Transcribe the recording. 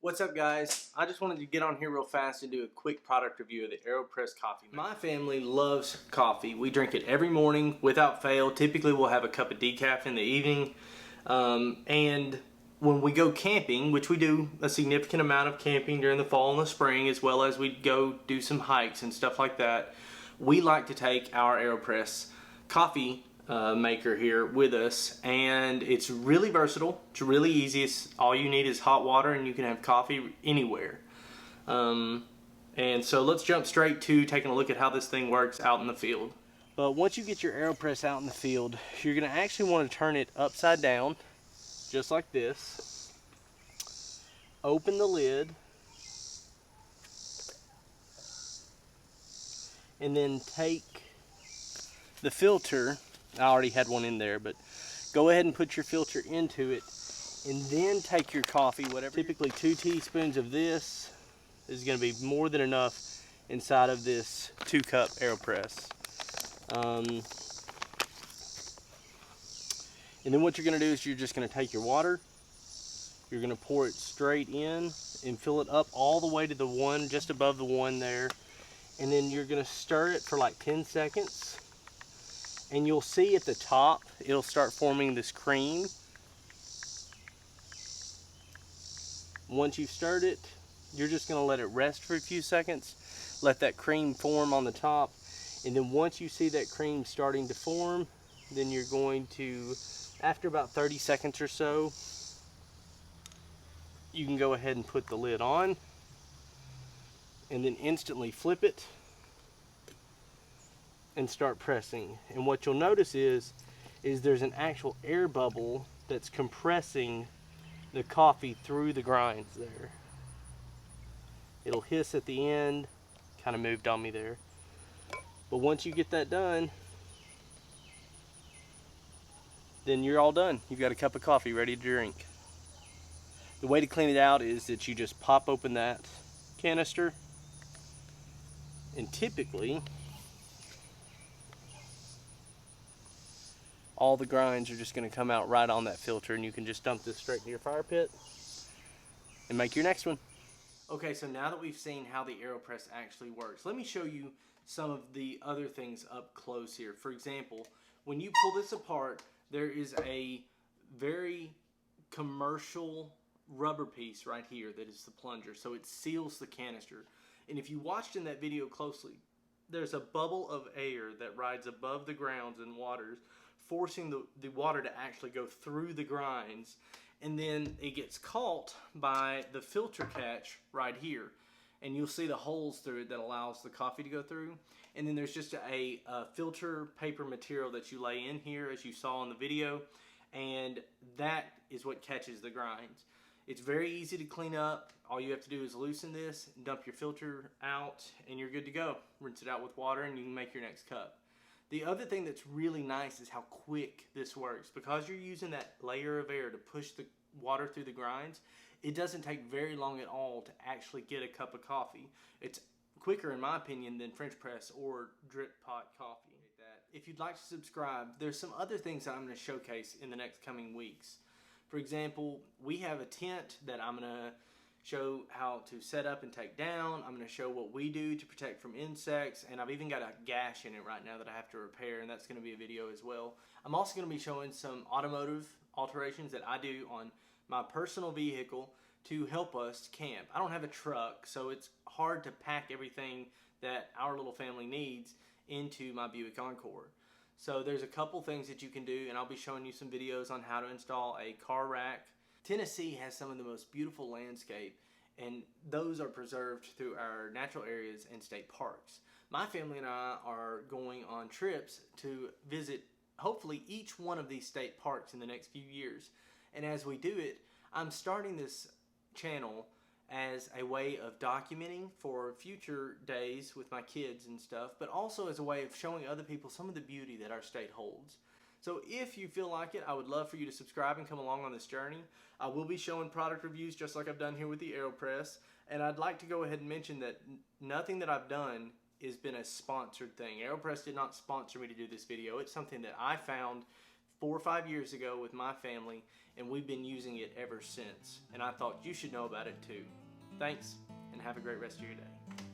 What's up, guys? I just wanted to get on here real fast and do a quick product review of the Aeropress coffee maker. My family loves coffee. We drink it every morning without fail. Typically we'll have a cup of decaf in the evening. And when we go camping, which we do a significant amount of camping during the fall and the spring, as well as we go do some hikes and stuff like that, we like to take our Aeropress coffee maker here with us, and it's really versatile. It's really easy. All you need is hot water and you can have coffee anywhere. And so let's jump straight to taking a look at how this thing works out in the field. But once you get your Aeropress out in the field, you're going to actually want to turn it upside down, just like this. Open the lid, and then take the filter. I already had one in there, but go ahead and put your filter into it, and then take your coffee, whatever. Typically 2 teaspoons of this is going to be more than enough inside of this 2-cup Aeropress. And then what you're going to do is you're just going to take your water, you're going to pour it straight in and fill it up all the way to the one just above the one there, and then you're going to stir it for like 10 seconds. And you'll see at the top, it'll start forming this cream. Once you've stirred it, you're just gonna let it rest for a few seconds, let that cream form on the top. And then once you see that cream starting to form, then you're going to, after about 30 seconds or so, you can go ahead and put the lid on and then instantly flip it and start pressing. And what you'll notice is there's an actual air bubble that's compressing the coffee through the grinds there. It'll hiss at the end, kind of moved on me there. But once you get that done, then you're all done. You've got a cup of coffee ready to drink. The way to clean it out is that you just pop open that canister, and typically all the grinds are just going to come out right on that filter, and you can just dump this straight into your fire pit and make your next one. Okay, so now that we've seen how the Aeropress actually works, let me show you some of the other things up close here. For example, when you pull this apart, there is a very commercial rubber piece right here that is the plunger, so it seals the canister. And if you watched in that video closely, there's a bubble of air that rides above the grounds and waters, forcing the water to actually go through the grinds, and then it gets caught by the filter catch right here, and you'll see the holes through it that allows the coffee to go through. And then there's just a filter paper material that you lay in here, as you saw in the video, and that is what catches the grinds. It's very easy to clean up. All you have to do is loosen this, dump your filter out, and you're good to go. Rinse it out with water and you can make your next cup. The other thing that's really nice is how quick this works. Because you're using that layer of air to push the water through the grinds, it doesn't take very long at all to actually get a cup of coffee. It's quicker, in my opinion, than French press or drip pot coffee. If you'd like to subscribe, there's some other things that I'm going to showcase in the next coming weeks. For example, we have a tent that I'm going to show how to set up and take down. I'm going to show what we do to protect from insects, and I've even got a gash in it right now that I have to repair, and that's going to be a video as well. I'm also going to be showing some automotive alterations that I do on my personal vehicle to help us camp. I don't have a truck, so it's hard to pack everything that our little family needs into my Buick Encore. So there's a couple things that you can do, and I'll be showing you some videos on how to install a car rack. Tennessee has some of the most beautiful landscape, and those are preserved through our natural areas and state parks. My family and I are going on trips to visit hopefully each one of these state parks in the next few years. And as we do it, I'm starting this channel as a way of documenting for future days with my kids and stuff, but also as a way of showing other people some of the beauty that our state holds. So if you feel like it, I would love for you to subscribe and come along on this journey. I will be showing product reviews just like I've done here with the Aeropress. And I'd like to go ahead and mention that nothing that I've done has been a sponsored thing. Aeropress did not sponsor me to do this video. It's something that I found 4 or 5 years ago with my family, and we've been using it ever since. And I thought you should know about it too. Thanks, and have a great rest of your day.